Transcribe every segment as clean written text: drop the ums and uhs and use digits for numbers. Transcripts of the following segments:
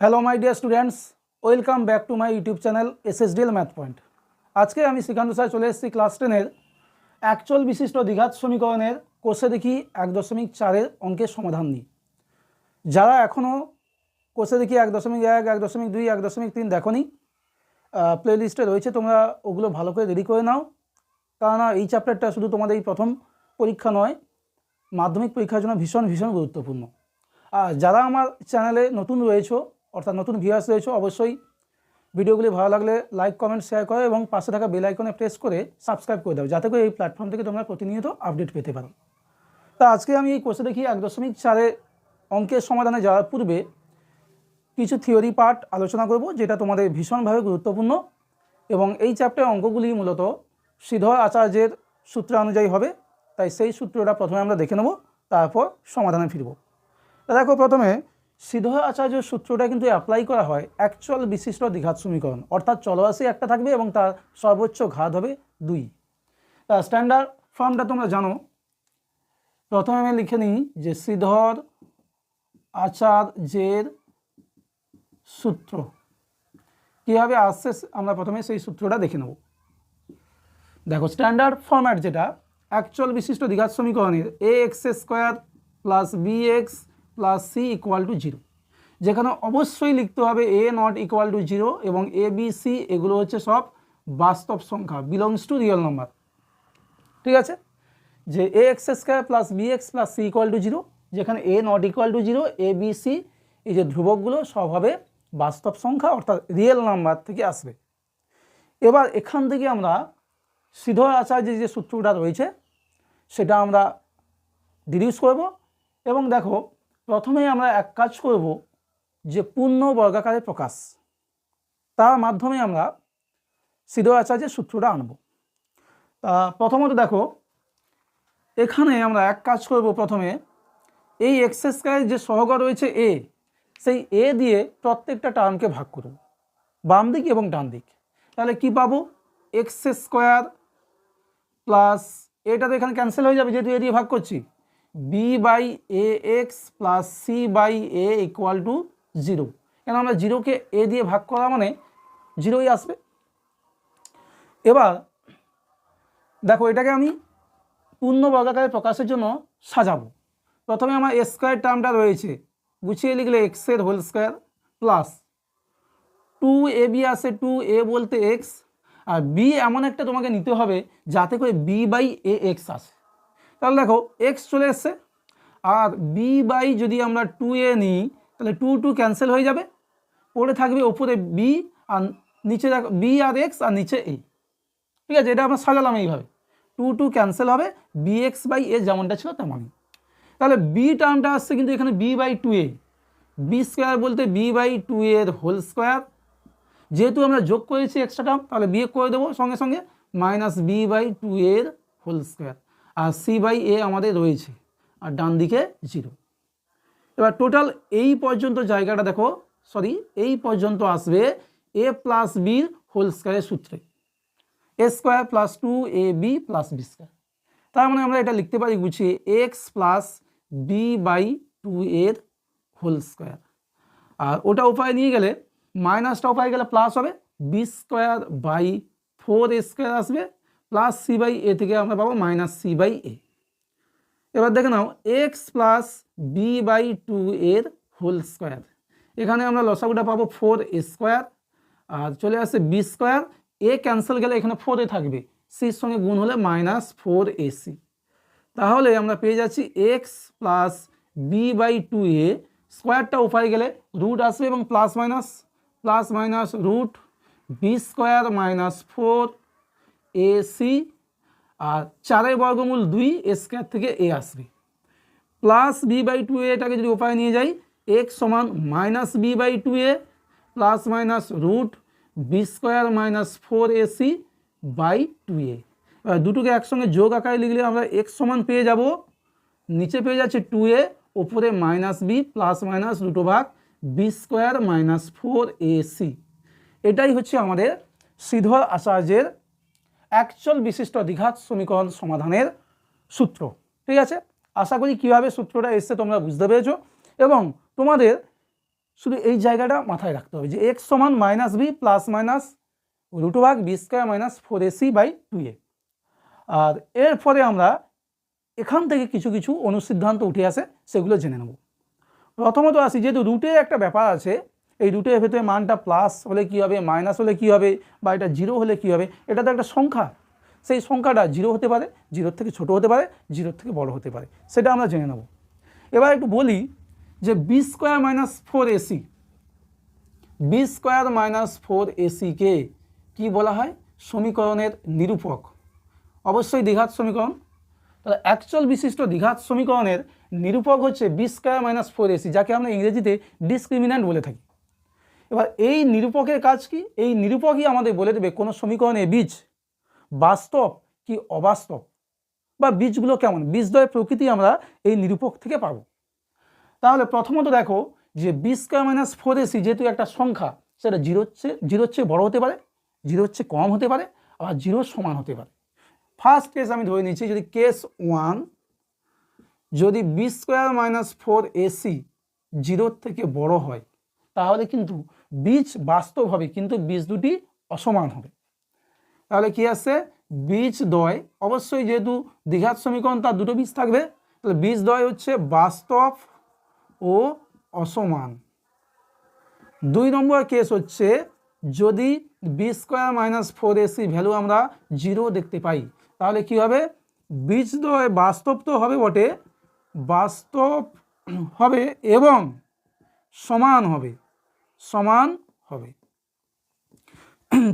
Hello my dear students, welcome back to my YouTube channel SSDL math point. আজকে আমি Srikanta sir চলে এসেছি class 10-এর actual বিশিষ্ট দ্বিঘাত সমীকরণের কোষে দেখি 1.4-এর অঙ্কের সমাধান নিই। যারা এখনও কোষে দেখি 1.1, 1.2, 1.3 দেখোনি, প্লেলিস্টে রয়েছে, তোমরা ওগুলো ভালো করে রেডি করে নাও, কেননা এই চ্যাপ্টারটা শুধু তোমাদের এই প্রথম পরীক্ষা নয়, মাধ্যমিক পরীক্ষার জন্য ভীষণ ভীষণ গুরুত্বপূর্ণ। আর যারা আমার চ্যানেলে নতুন রয়েছো, অর্থাৎ নতুন ভিউয়ার্স রয়েছে, অবশ্যই ভিডিওগুলি ভালো লাগলে লাইক, কমেন্ট, শেয়ার করো এবং পাশে থাকা বেল আইকনে প্রেস করে সাবস্ক্রাইব করে দাও, যাতে করে এই প্ল্যাটফর্ম থেকে তোমরা প্রতিনিয়ত আপডেট পেতে পারো। তা আজকে আমি এই কোর্সে দেখি 1.4 অঙ্কের সমাধানে যাওয়ার পূর্বে কিছু থিওরি পার্ট আলোচনা করব, যেটা তোমাদের ভীষণভাবে গুরুত্বপূর্ণ। এবং এই চ্যাপ্টারের অঙ্কগুলি মূলত শ্রীধর আচার্যের সূত্র অনুযায়ী হবে, তাই সেই সূত্রটা প্রথমে আমরা দেখে নেব, তারপর সমাধানে ফিরব। দেখো, প্রথমে শ্রীধর আচার্যের সূত্রটা কিন্তু অ্যাপ্লাই করা হয় অ্যাকচুয়াল বিশিষ্ট দ্বিঘাত সমীকরণ, অর্থাৎ চলরাশি একটা থাকবে এবং তার সর্বোচ্চ ঘাত হবে 2। তার স্ট্যান্ডার্ড ফর্মটা তোমরা জানো। প্রথমে আমি লিখে নিই যে শ্রীধর আচার্যের সূত্র কীভাবে আসছে, আমরা প্রথমে সেই সূত্রটা দেখে নেব। দেখো, স্ট্যান্ডার্ড ফরম্যাট যেটা অ্যাকচুয়াল বিশিষ্ট দ্বিঘাত সমীকরণের ax² + bx + c = 0, যেখানে অবশ্যই লিখতে হবে a not equal to 0 এবং a b c এগুলো হচ্ছে সব বাস্তব সংখ্যা, বিলংস টু রিয়েল নাম্বার। ঠিক আছে, যে ax² + bx + c = 0, যেখানে a not equal to 0, a b c এই যে ধ্রুবকগুলো সব হবে বাস্তব সংখ্যা, অর্থাৎ রিয়েল নাম্বার থেকে আসবে। এবার এখান থেকে আমরা শ্রীধর আচার্যের যে সূত্রটা রয়েছে সেটা আমরা ডিডিউস করব। এবং দেখো, প্রথমেই আমরা এক কাজ করব যে পূর্ণ বর্গাকারের প্রকাশ, তার মাধ্যমে আমরা শ্রীধর আচার্যের সূত্রটা আনব। তা প্রথমত দেখো, এখানে আমরা এক কাজ করব, প্রথমে এই x² যে সহগ রয়েছে a, সেই a দিয়ে প্রত্যেকটা টার্মকে ভাগ করব, বাম দিক এবং ডান দিক। তাহলে কি পাবো? x² প্লাস এটা তো এখানে ক্যান্সেল হয়ে যাবে যেহেতু a দিয়ে ভাগ করছি, b/ax + c/a = 0, কেন আমরা 0কে a দিয়ে ভাগ করা মানে 0ই আসবে। এবার দেখো, এটাকে আমি পূর্ণ বর্গাকারে প্রকাশের জন্য সাজাবো। প্রথমে আমার a² টার্মটা রয়েছে, গুছিয়ে লিখলে x² প্লাস 2ab আসে, 2a বলতে x, আর b এমন একটা তোমাকে নিতে হবে যাতে করে b/ax আসে। তাহলে দেখো, x চলে এসছে, আর b/ যদি আমরা 2a নিই তাহলে 2 ক্যান্সেল হয়ে যাবে, পড়ে থাকবে ওপরে b আর নিচে দেখো b আর x আর নিচে a। ঠিক আছে, এটা আমরা সাজালাম এইভাবে, 2 ক্যান্সেল হবে, bx/a যেমনটা ছিল তেমনই। তাহলে b টার্মটা আসছে কিন্তু এখানে b/2a, b² বলতে b/2a এর হোল স্কোয়ার, যেহেতু আমরা যোগ করেছি এক্সট্রা টার্ম, তাহলে বিয়োগ করে দেবো সঙ্গে সঙ্গে, -b/2a এর হোল স্কোয়ার, আর c/a আমাদের রয়েছে, আর ডান দিকে 0। এবার টোটাল এই পর্যন্ত জায়গাটা দেখো, এই পর্যন্ত আসবে a + b হোল স্কোয়ারের সূত্রে, a² + 2ab + b²। তার মানে আমরা এটা লিখতে পারি গুছিয়ে x + b/2a এর হোল স্কোয়ার, আর ওটা উপায় নিয়ে গেলে মাইনাসটা উপায় গেলে প্লাস হবে, b²/4a² আসবে, প্লাস c/a থেকে আমরা পাবো -c/a। এবার দেখে নাও, x + b/2a এর হোল স্কোয়ার, এখানে আমরা লসাগুটা পাবো 4a², আর চলে আসছে b², a ক্যান্সেল গেলে এখানে 4a থাকবে, cর সঙ্গে গুণ হলে -4ac। তাহলে আমরা পেয়ে যাচ্ছি x + b/2a, স্কোয়ারটা উপায় গেলে রুট আসবে এবং plus minus root b² - 4ac, আর 4 বর্গমূল 2, a² থেকে a আসবে, প্লাস b/2a, এটাকে যদি উপায় নিয়ে যাই, x সমান -b/2a plus minus root b² - 4ac/2a। এবার দুটোকে একসঙ্গে যোগ আকারে লিখলে আমরা x সমান পেয়ে যাব, নিচে পেয়ে যাচ্ছে 2a, ওপরে -b plus minus √b² - 4ac। এটাই হচ্ছে আমাদের শ্রীধর আচার্যের অ্যাকচুয়াল বিশিষ্ট দ্বিঘাত সমীকরণ সমাধানের সূত্র। ঠিক আছে, আশা করি কীভাবে সূত্রটা এসছে তোমরা বুঝতে পেরেছো। এবং তোমাদের শুধু এই জায়গাটা মাথায় রাখতে হবে যে এক্স সমান minus b plus minus root ভাগ বি স্কোয়ার মাইনাস 4ac/2a। আর এরপরে আমরা এখান থেকে কিছু কিছু অনুসিদ্ধান্ত উঠে আসে সেগুলো জেনে নেব। প্রথমত আসি, যেহেতু রুটের একটা ব্যাপার আছে, এই রুটের ভেতরে মানটা প্লাস হলে কী হবে, মাইনাস হলে কী হবে, বা এটা 0 হলে কী হবে, এটা তো একটা সংখ্যা। সেই সংখ্যাটা 0 হতে পারে, 0-র থেকে ছোটো হতে পারে, 0-র থেকে বড় হতে পারে, সেটা আমরা জেনে নেব। এবার একটু বলি যে B square minus 4ac, B square minus 4ac-কে কী বলা হয়, সমীকরণের নিরূপক। অবশ্যই দ্বিঘাত সমীকরণ। তাহলে অ্যাকচুয়াল বিশিষ্ট দ্বিঘাত সমীকরণের নিরূপক হচ্ছে বি স্কোয়ার মাইনাস 4ac, যাকে আমরা ইংরেজিতে ডিসক্রিমিন্যান্ট বলে থাকি। এবার এই নিরূপকের কাজ কি, এই নিরূপকই আমাদের বলে দেবে কোনো সমীকরণে বীজ বাস্তব কি অবাস্তব, বা বীজগুলো কেমন, বীজদ্বয়ের প্রকৃতি আমরা এই নিরূপক থেকে পাবো। তাহলে প্রথমত দেখো যে বি স্কোয়ার মাইনাস 4ac যেহেতু একটা সংখ্যা, সেটা 0-র চেয়ে বড় হতে পারে, 0-র চেয়ে কম হতে পারে, আবার 0-র সমান হতে পারে। ফার্স্ট কেস আমি ধরে নিচ্ছি, যদি কেস 1, যদি বি স্কোয়ার মাইনাস 4ac 0-র থেকে বড় হয়, তাহলে কিন্তু বীজ বাস্তব হবে, কিন্তু বীজ দুটি অসমান হবে। তাহলে কি আছে, বীজদ্বয়, অবশ্যই যেহেতু দ্বিঘাত সমীকরণ তার দুটো বীজ থাকবে, তাহলে বীজদ্বয় হচ্ছে বাস্তব ও অসমান। 2 নম্বর কেস হচ্ছে যদি b square minus 4ac value আমরা 0 দেখতে পাই, তাহলে কি হবে, বীজদ্বয় বাস্তব তো হবে বটে, বাস্তব হবে এবং সমান হবে, সমান হবে।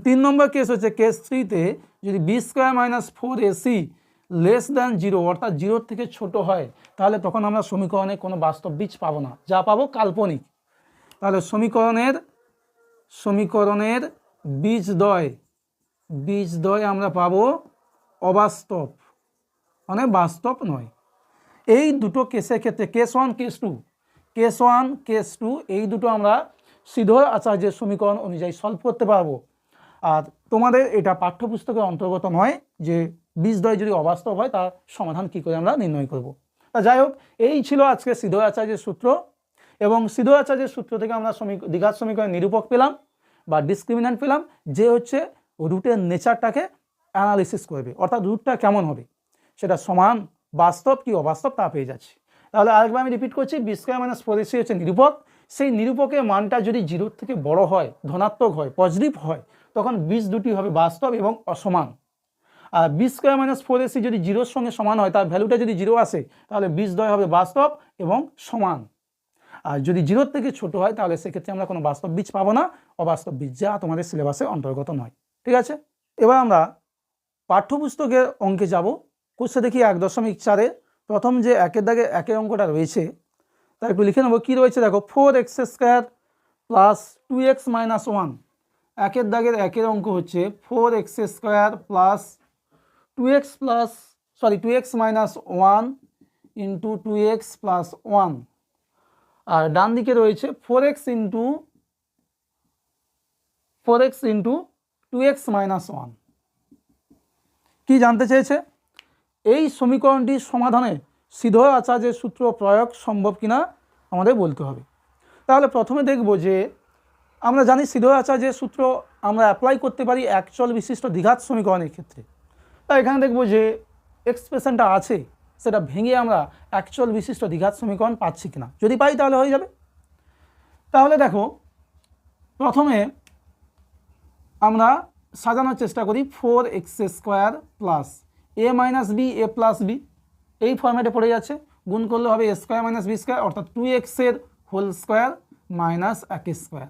3 নম্বর কেস হচ্ছে কেস 3-তে যদি b square minus 4ac less than 0, অর্থাৎ 0-র থেকে ছোট হয়, তাহলে তখন আমরা সমীকরণে কোনো বাস্তব বীজ পাবো না, যা পাবো কাল্পনিক। তাহলে সমীকরণের বীজদ্বয় আমরা পাবো অবাস্তব, মানে বাস্তব নয়। এই দুটো কেসের ক্ষেত্রে কেস 1 কেস 2 এই দুটো আমরা শ্রীধর আচার্যের সমীকরণ অনুযায়ী সলভ করতে পারবো। আর তোমাদের এটা পাঠ্যপুস্তকের অন্তর্গত নয় যে বীজদ্বয় যদি অবাস্তব হয় তার সমাধান কী করে আমরা নির্ণয় করব। তা যাই হোক, এই ছিল আজকে শ্রীধর আচার্যের সূত্র, এবং শ্রীধর আচার্যের সূত্র থেকে আমরা দ্বিঘাত সমীকরণের নিরূপক পেলাম বা ডিসক্রিমিন্যান্ট পেলাম, যে হচ্ছে রুটের নেচারটাকে অ্যানালিসিস করবে, অর্থাৎ রুটটা কেমন হবে, সেটা সমান বাস্তব কি অবাস্তব তা পেয়ে যাচ্ছে। তাহলে আরেকবার আমি রিপিট করছি, বি স্কোয়ার মাইনাস 4ac হচ্ছে নিরূপক। সেই নিরূপকের মানটা যদি 0-র থেকে বড় হয়, ধনাত্মক হয়, পজিটিভ হয়, তখন বীজ দুটি হবে বাস্তব এবং অসমান। আর বি স্কোয়ার মাইনাস 4ac যদি 0-র সঙ্গে সমান হয়, তার ভ্যালুটা যদি 0 আসে, তাহলে বীজদ্বয় হবে বাস্তব এবং সমান। আর যদি 0-র থেকে ছোট হয়, তাহলে সেক্ষেত্রে আমরা কোনো বাস্তব বীজ পাবো না, অবাস্তব বীজ, যা তোমাদের সিলেবাসের অন্তর্গত নয়। ঠিক আছে, এবার আমরা পাঠ্যপুস্তকের অঙ্কে যাব। কোর্সে দেখি 1.4 প্রথম যে একের দাগে একের অঙ্কটা রয়েছে, তা একটু লিখে নেবো। কী রয়েছে দেখো, 4x² প্লাস 2x মাইনাস 1। একের দাগের একের অঙ্ক হচ্ছে 4x² plus 2x minus 1 into 2x plus 1। আর ডান দিকে রয়েছে 4x ইন্টু 2x মাইনাস 1। কি জানতে চেয়েছে, এই সমীকরণটির সমাধানে শ্রীধর আচার্যের সূত্র প্রয়োগ সম্ভব কিনা আমাদের বলতে হবে। তাহলে প্রথমে দেখব যে আমরা জানি শ্রীধর আচার্যের সূত্র আমরা অ্যাপ্লাই করতে পারি অ্যাকচুয়াল বিশিষ্ট দ্বিঘাত সমীকরণের ক্ষেত্রে। তাই এখানে দেখব যে এক্সপ্রেশনটা আছে সেটা ভেঙে আমরা অ্যাকচুয়াল বিশিষ্ট দ্বিঘাত সমীকরণ পাচ্ছি কিনা, যদি পাই তাহলে হয়ে যাবে। তাহলে দেখো, প্রথমে আমরা সাজানোর চেষ্টা করি 4x² plus a minus b a plus b, এই ফর্ম্যাটে পড়ে যাচ্ছে। গুণ করলে হবে a square minus b square, অর্থাৎ 2x-এর হোল স্কোয়ার মাইনাস 1 স্কোয়ার।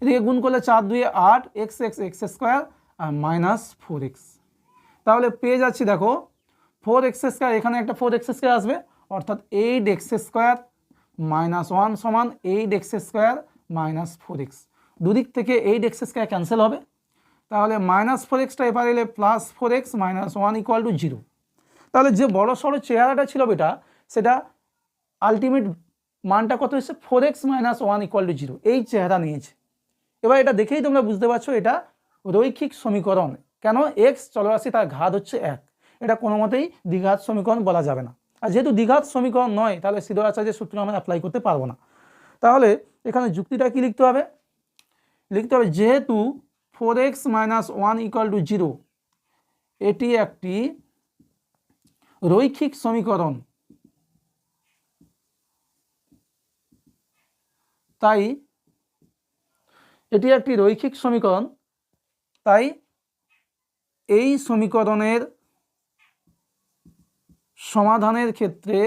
এদিকে গুণ করলে 4×2 8, x² আর মাইনাস 4x। তাহলে পেয়ে যাচ্ছি দেখো 4x², এখানে একটা 4x² আসবে, অর্থাৎ 8x² মাইনাস 1 সমান 8x² মাইনাস 4x। দুদিক থেকে 8x² ক্যান্সেল হবে, তাহলে মাইনাস 4xটা এপারে এলে plus 4x minus 1 equal to 0। তাহলে যে বড় সড়ো চেহারাটা ছিল বেটা, সেটা আলটিমেট মানটা কত এসেছে, 4x মাইনাস 1 ইকুয়াল টু 0, এই চেহারা নিয়েছে। এবার এটা দেখেই তোমরা বুঝতে পারছো এটা রৈখিক সমীকরণ। কেন, x চলরাশি তার ঘাত হচ্ছে 1, এটা কোনো মতেই দ্বিঘাত সমীকরণ বলা যাবে না। আর যেহেতু দ্বিঘাত সমীকরণ নয়, তাহলে শ্রীধর আচার্যের সূত্র আমরা অ্যাপ্লাই করতে পারবো না। তাহলে এখানে যুক্তিটা কি লিখতে হবে? লিখতে হবে যেহেতু 4x - 1 = 0 এটি একটি রৈখিক সমীকরণ, তাই এটি একটি রৈখিক সমীকরণ, তাই এই সমীকরণের সমাধানের ক্ষেত্রে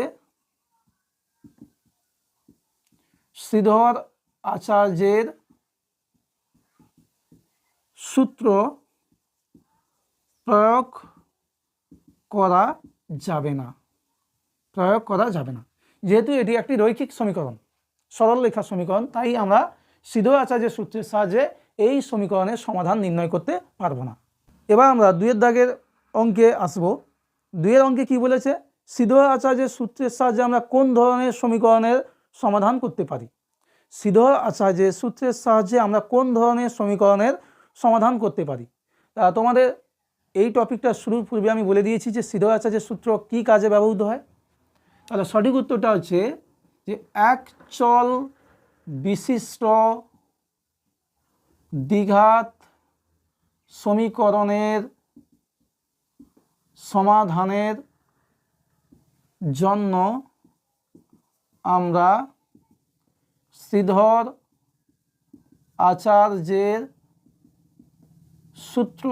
শ্রীধর আচার্যের সূত্র প্রয়োগ করা যাবে না, যেহেতু এটি একটি রৈখিক সমীকরণ, সরল রেখা সমীকরণ, তাই আমরা শ্রীধর আচার্যের সূত্রের সাহায্যে এই সমীকরণের সমাধান নির্ণয় করতে পারবো না। এবার আমরা 2 দাগের অঙ্কে আসব। 2 অঙ্কে কি বলেছে? শ্রীধর আচার্যের সূত্রের সাহায্যে আমরা কোন ধরনের সমীকরণের সমাধান করতে পারি? শ্রীধর আচার্যের সূত্রের সাহায্যে আমরা কোন ধরনের সমীকরণের সমাধান করতে পারি? তোমাদের এই টপিকটা শুরুর পূর্বে আমি বলে দিয়েছি যে শ্রীধর আচার্যের সূত্র কি কাজে ব্যবহৃত হয়। তাহলে সঠিক উত্তরটা হচ্ছে যে এক চল বিশিষ্ট দ্বিঘাত সমীকরণের সমাধানের জন্য আমরা শ্রীধর আচার্যের সূত্র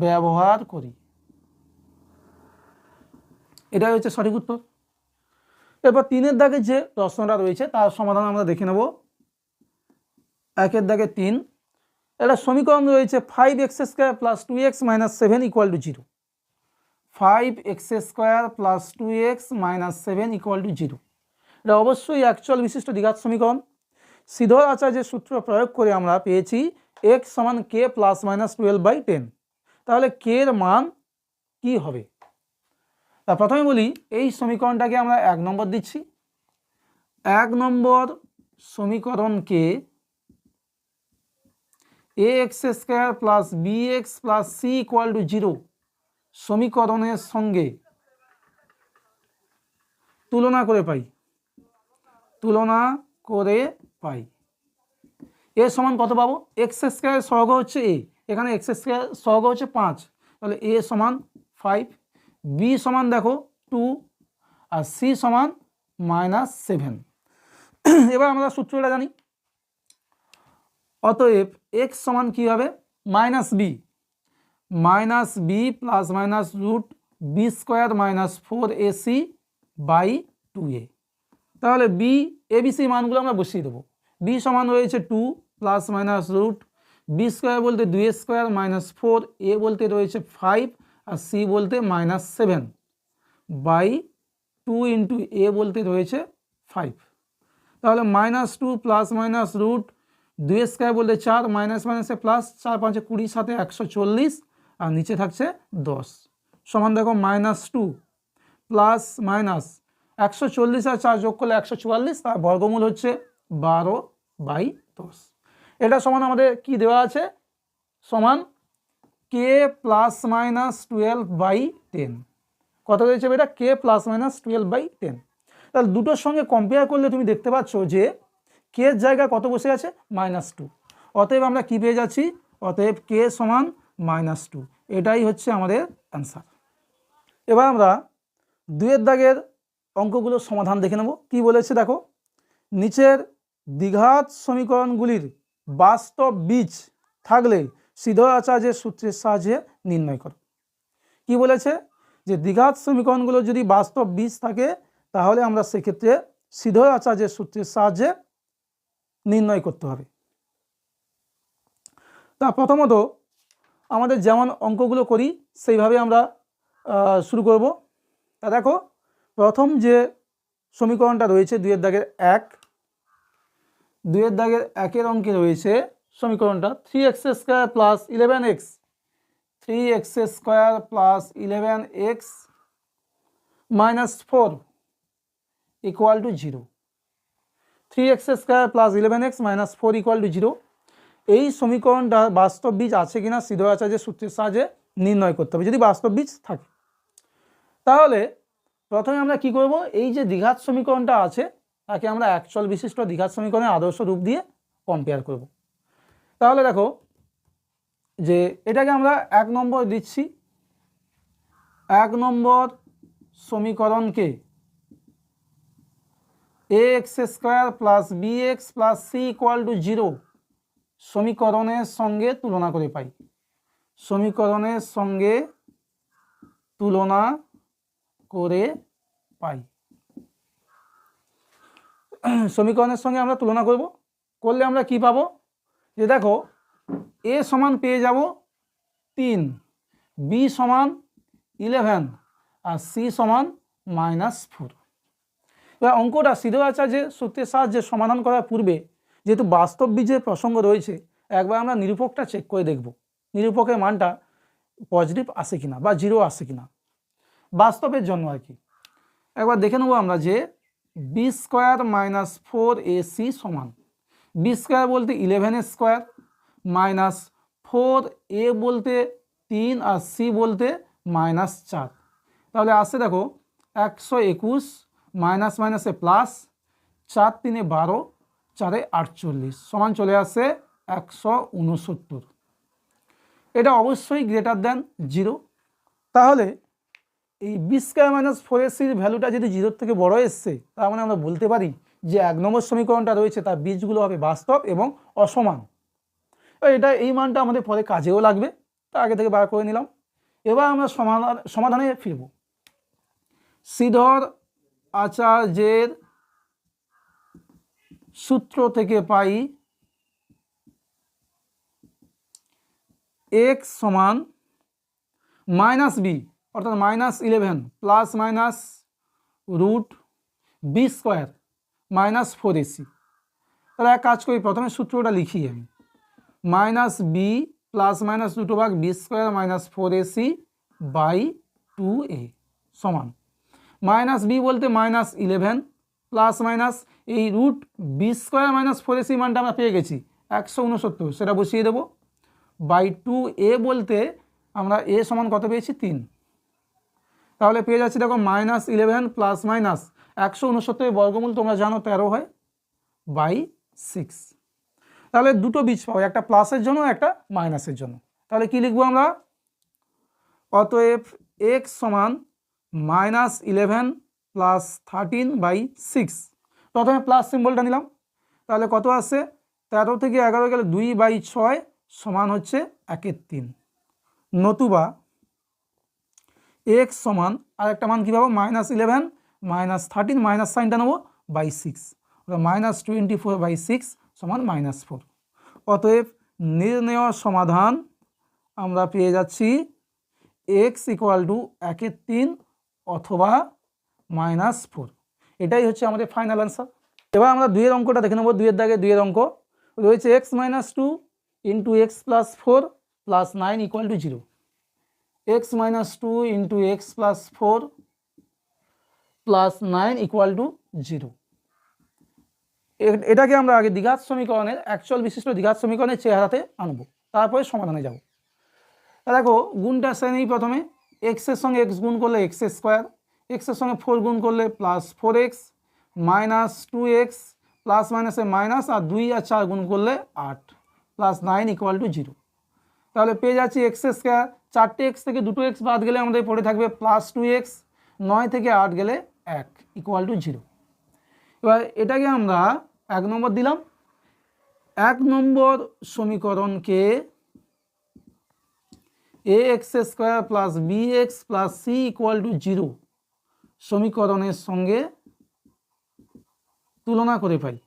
ব্যবহার করি। এটাই হচ্ছে সঠিক উত্তর। এরপর 3 দাগে যে প্রশ্নটা রয়েছে তার সমাধান আমরা দেখে নেব। 1 দাগে 3, একটা সমীকরণ রয়েছে 5x² + 2x - 7 = 0। 5x² + 2x - 7 = 0। এটা অবশ্যই একচল বিশিষ্ট দ্বিঘাত সমীকরণ। শ্রীধর আচার্যের সূত্র প্রয়োগ করে আমরা পেয়েছি x = k ± 12/10। তাহলে k এর মান কি হবে? তা প্রথমে বলি এই সমীকরণটাকে আমরা 1 নম্বর দিচ্ছি। 1 নম্বর সমীকরণকে ax² + bx + c = 0 সমীকরণের সঙ্গে তুলনা করে পাই। এ সমান কত পাবো? x² সহগ হচ্ছে a, এখানে x² সহগ হচ্ছে 5, তাহলে a সমান 5, b সমান দেখো 2 আর c সমান -7। এবার আমরা সূত্রটা জানি। অতএব x সমান কি হবে? -b ± √b² - 4ac/2a। তাহলে b abc মানগুলো আমরা বসিয়ে দেবো। b সমান রয়েছে 2 ± √b² বলতে 2a² - 4, a বলতে রয়েছে 5 আর c বলতে -7/2 × a বলতে রয়েছে 5। তাহলে -2 ± √2² বলতে 4, মাইনাসে প্লাস, 4 × 5 = 20, 7 = 140 আর নিচে থাকছে 10 সমান দেখো -2 প্লাস মাইনাস 140 আর 4 যোগ করলে 144, তার বর্গমূল হচ্ছে 12/10। এটা সমান আমাদের কি দেওয়া আছে? সমান k ± 12/10। কত রয়েছে এটা? k ± 12/10। তাহলে দুটোর সঙ্গে কম্পেয়ার করলে তুমি দেখতে পাচ্ছ যে k এর জায়গায় কত বসে আছে? -2। অতএব আমরা কি পেয়ে যাচ্ছি? অতএব k সমান -2। এটাই হচ্ছে আমাদের অ্যান্সার। এবার আমরা 2 দাগের অঙ্কগুলোর সমাধান দেখে নেব। কি বলেছে দেখো, নিচের দ্বিঘাত সমীকরণগুলির বাস্তব বীজ থাকলে শ্রীধর আচার্যের সূত্রের সাহায্যে নির্ণয় করো। কি বলেছে? যে দ্বিঘাত সমীকরণগুলো যদি বাস্তব বীজ থাকে তাহলে আমরা সেক্ষেত্রে শ্রীধর আচার্যের সূত্রের সাহায্যে নির্ণয় করতে হবে। তা প্রথমত আমাদের যেমন অঙ্কগুলো করি সেইভাবে আমরা শুরু করব। তা দেখো, প্রথম যে সমীকরণটা রয়েছে 2 দাগের 1, 2 দাগের 1 অঙ্কে রয়েছে সমীকরণটা 3x² + 11x, 3x² + 11x - 4 = 0। 3x² + 11x - 4 = 0। এই সমীকরণটা বাস্তব বীজ আছে কিনা শ্রীধর আচার্যের সূত্রের সাহায্যে নির্ণয় করতে হবে। যদি বাস্তব বীজ থাকে তাহলে প্রথমে আমরা কি করব? এই যে দ্বিঘাত সমীকরণটা আছে তাকে আমরা একচল বিশিষ্ট দ্বিঘাত সমীকরণের আদর্শ রূপ দিয়ে কম্পেয়ার করব। তাহলে দেখো যে এটাকে আমরা 1 নম্বর দিচ্ছি, 1 নম্বর সমীকরণকে ax² plus bx plus c equal to 0 সমীকরণের সঙ্গে তুলনা করে পাই, সমীকরণের সঙ্গে তুলনা করে পাই। সমীকরণের সঙ্গে আমরা তুলনা করব, করলে আমরা কি পাবো যে দেখো a সমান পেয়ে যাব 3, b সমান 11 আর c সমান -4। এবার অঙ্কটা সিদ্ধয়াচার্যের সূত্রের সাহায্যে সমাধান করার পূর্বে যেহেতু বাস্তব বীজের প্রসঙ্গ রয়েছে, একবার আমরা নিরূপকটা চেক করে দেখব নিরূপকের মানটা পজিটিভ আসে কিনা বা 0 আসে কিনা, বাস্তবের জন্য আর কি। একবার দেখে নেব আমরা যে b² - 4ac সমান b² বলতে 11² -4a বলতে 3 আর c বলতে -4। তাহলে আসছে দেখো 121 মাইনাস মাইনাসে প্লাস 4 3 12 4 48 সমান চলে আসে 169। এটা অবশ্যই গ্রেটার দ্যান 0। তাহলে এই b² - 4ac ভ্যালুটা যদি 0 থেকে বড় এসছে, তার মানে আমরা বলতে পারি যে 1 নম্বর সমীকরণটা রয়েছে তার বীজগুলো হবে বাস্তব এবং অসমান। এটা এই মানটা আমাদের পরে কাজেও লাগবে, তা আগে থেকে বার করে নিলাম। এবার আমরা সমাধানে ফিরব। সিদ্ধয়াচার্যের সূত্র থেকে পাই x সমান -b অর্থাৎ -11 প্লাস মাইনাস √b² -4ac। তাহলে এক কাজ করি, প্রথমে সূত্রটা লিখি আমি, -b plus minus √b² -4ac by 2a সমান -b বলতে -11 প্লাস মাইনাস এই √b² -4ac মানটা আমরা পেয়ে গেছি 169, সেটা বসিয়ে দেবো বাই 2a বলতে আমরা a সমান কত পেয়েছি 3। তাহলে পেয়ে যাচ্ছি দেখো -11 প্লাস মাইনাস 169 বর্গমূল তোমরা জানো 13 হয় বাই 6। তাহলে দুটো বীজ পাবো, একটা প্লাসের জন্য একটা মাইনাসের জন্য। তাহলে কি লিখবো আমরা, অতএব x সমান -11 প্লাস 13 বাই 6। প্রথমে প্লাস সিম্বলটা নিলাম, তাহলে কত আসছে 13 থেকে 11 গেলে 2/6 সমান হচ্ছে 1/3। নতুবা x সমান আর একটা মান কী পাবো, -11 -13 মাইনাস সাইনটা নেবো বাই 6, -24/6 সমান -4। অতএব নির্ণেয় সমাধান আমরা পেয়ে যাচ্ছি x ইকুয়াল টু 1/3 অথবা -4। এটাই হচ্ছে আমাদের ফাইনাল অ্যান্সার। এবার আমরা 2-এর অঙ্কটা দেখে নেব। 2-এর দাগে 2-এর অঙ্ক রয়েছে x - 2 into x plus 4 plus 9 equal to 0। x - 2 into x plus 4 plus 9 equal to 0। এটাকে আমরা আগে দ্বিঘাত সমীকরণের একচল বিশিষ্ট দ্বিঘাত সমীকরণের চেহারাতে আনবো, তারপরে সমাধানে যাব। দেখো গুণটা শ্রেণী, প্রথমে এক্সের সঙ্গে এক্স গুণ করলে x², এক্সের সঙ্গে 4 গুণ করলে plus 4x minus 2x plus মাইনাসে মাইনাস আর 2 আর 4 গুণ করলে 8 প্লাস 9 ইকুয়াল টু 0। তাহলে পেয়ে যাচ্ছি x², 4টে x থেকে 2টো x বাদ গেলে আমাদের পড়ে থাকবে প্লাস 2x, 9 থেকে 8 গেলে 1 ইকুয়াল টু 0। এবার এটাকে আমরা 1 নম্বর দিলাম। 1 নম্বর সমীকরণকে ax² plus bx plus c equal to 0 সমীকরণের সঙ্গে তুলনা করে পাই,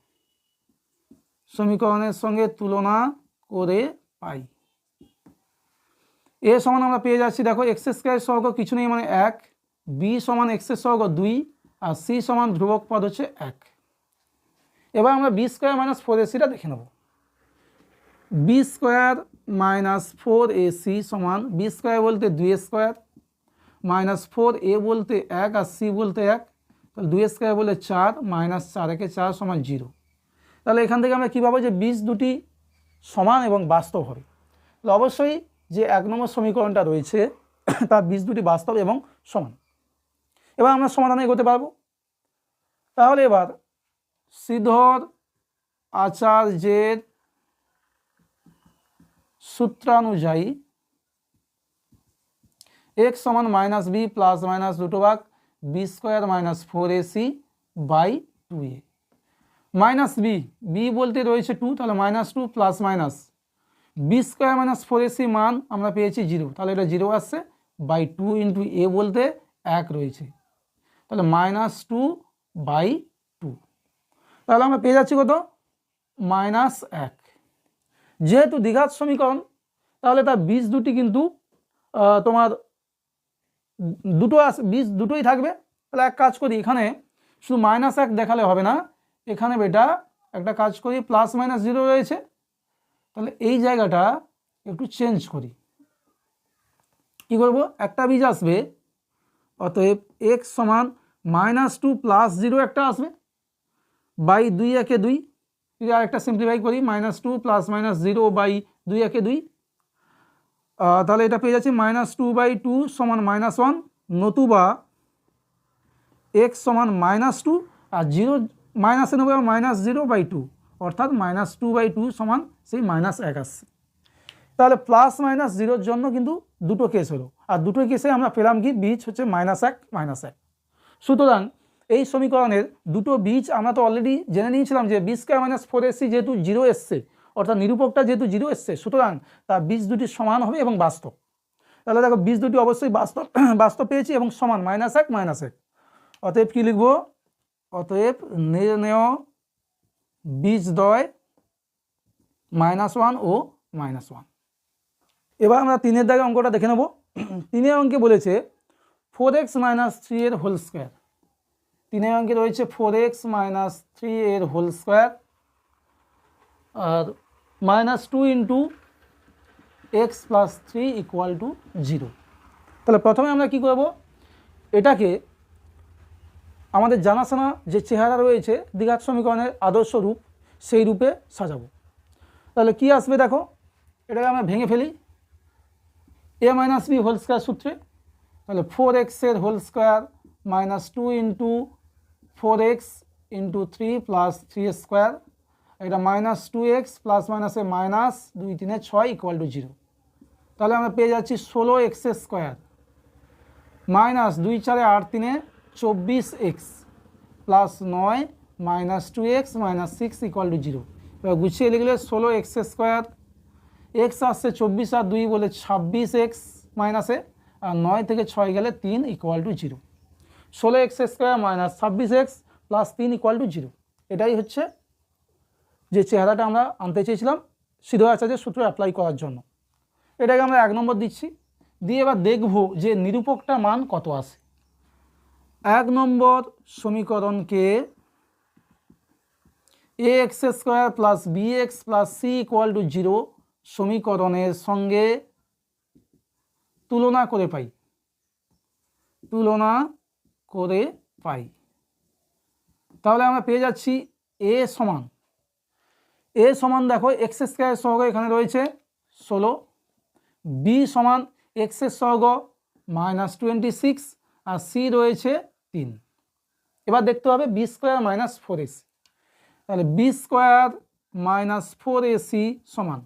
সমীকরণের সঙ্গে তুলনা করে পাই। a সমান আমরা পেয়ে যাচ্ছি দেখো x² সহগ কিছু নেই মানে 1, b সমান x এর সহগ 2 আর c সমান ধ্রুবক পদ হচ্ছে 1। এবার আমরা b² - 4ac দেখে নেব। b² - 4ac সমান b² বলতে 2a² মাইনাস 4a বলতে 1 আর c বলতে 1, তাহলে 2a² বলে 4 মাইনাস 4 একে 4 সমান 0। তাহলে এখান থেকে আমরা কী পাবো যে বীজ দুটি সমান এবং বাস্তব হবে। তাহলে অবশ্যই যে 1 নম্বর সমীকরণটা রয়েছে তার বীজ দুটি বাস্তব এবং সমান। এবার আমরা সমাধানে এগোতে পারবো। তাহলে এবার শ্রীধর আচার্যের সূত্রানুযায়ী x সমান মাইনাস বি প্লাস মাইনাস দুটো ভাগ b square minus 4ac by 2a। Minus b বলতে রয়েছে 2, তাহলে minus 2 plus minus b square minus 4ac মান আমরা পেয়েছি 0, তাহলে এটা 0 আসছে, বাই 2 ইন্টু এ বলতে 1 রয়েছে, তাহলে মাইনাস 2 বাই 2, তাহলে আমরা পেয়ে যাচ্ছি কত, মাইনাস 1। যেহেতু দ্বিঘাত সমীকরণ তাহলে তার বীজ দুটি কিন্তু তোমার বীজ দুটোই থাকবে। তাহলে এক কাজ করি, এখানে শুধু মাইনাস 1 দেখালে হবে না, এখানে বেটা একটা কাজ করি, প্লাস মাইনাস 0 রয়েছে, তাহলে এই জায়গাটা একটু চেঞ্জ করি। কি করব, একটা বীজ আসবে, অতএব x সমান মাইনাস 2 প্লাস 0 একটা আসবে বাই 2 একে 2, যদি আরেকটা সিম্পলিফাই করি মাইনাস 2 প্লাস মাইনাস 0 বাই 2 একে 2, তাহলে এটা পেয়ে যাচ্ছি মাইনাস 2 বাই 2 সমান মাইনাস 1, নতুবা x সমান মাইনাস 2 আর 0 মাইনাসে নেবো মাইনাস 0 বাই 2, অর্থাৎ মাইনাস 2 বাই 2 সমান সেই মাইনাস 1 আসছে। তাহলে প্লাস মাইনাস 0-র জন্য কিন্তু দুটো কেস হলো, আর দুটো কেসে আমরা পেলাম কি, বীজ হচ্ছে মাইনাস 1 মাইনাস 1। সুতরাং এই সমীকরণের দুটো বীজ আমরা তো অলরেডি জেনে নিয়েছিলাম যে বি স্কোয়ার মাইনাস 4ac যেহেতু 0 এসছে, অর্থাৎ নিরূপকটা যেহেতু 0 এসছে, সুতরাং তার বীজ দুটি সমান হবে এবং বাস্তব। তাহলে দেখো বীজ দুটি অবশ্যই বাস্তব পেয়েছি এবং সমান, মাইনাস 1 মাইনাস 1। অতএব কি লিখব, অতএব নির্ণেয় বীজদ্বয় -1 ও -1। এবার আমরা 3-এর দাগে অঙ্কটা দেখে নেব। 3-এর অঙ্কে বলেছে 4x - 3 এর হোল স্কোয়ার। 3-এর অঙ্কে রয়েছে 4x - 3 এর হোল স্কোয়ার আর -2 into x plus 3 equal to 0। তাহলে প্রথমে আমরা কি করব, এটাকে আমাদের জানাশোনা যে চেহারা রয়েছে দ্বিঘাত সমীকরণের আদর্শ রূপ, সেই রূপে সাজাবো। তাহলে কি আসবে দেখো, এটাকে আমরা ভেঙে ফেলি a minus b whole square সূত্রে। তাহলে 4x এর whole square -2 into 4x into 3 plus 3 square, এটা -2x প্লাস মাইনাসে মাইনাস 2 3 6 ইকুয়াল টু 0। তাহলে আমরা পেয়ে যাচ্ছি 16x square minus 2 4 8 3 24x plus 9 -2x -6 equal to 0। এবার গুছিয়ে লিখলে 16x স্কোয়ার, এক্স আসছে 24 আর 2 বলে 26x মাইনাসে, আর 9 থেকে 6 গেলে 3 equal to 0। 16x square minus 26x plus 3 equal to 0। এটাই হচ্ছে যে চেহারাটা আমরা আনতে চেয়েছিলাম শ্রীধর আচার্যের সূত্র অ্যাপ্লাই করার জন্য। এটাকে আমরা 1 নম্বর দিচ্ছি, দিয়ে এবার দেখব যে নিরূপকটা মান কত আসে। 1 নম্বর সমীকরণকে ax square plus bx plus c equal to 0 সমীকরণের সঙ্গে তুলনা করে পাই। তাহলে আমরা পেয়ে যাচ্ছি a সমান দেখো x স্কোয়ার সহগ এখানে রয়েছে 16, b সমান x এর সহগ -26 আর c রয়েছে 3। এবার দেখতে হবে b স্কোয়ার মাইনাস 4ac। তাহলে b স্কোয়ার মাইনাস 4ac সমান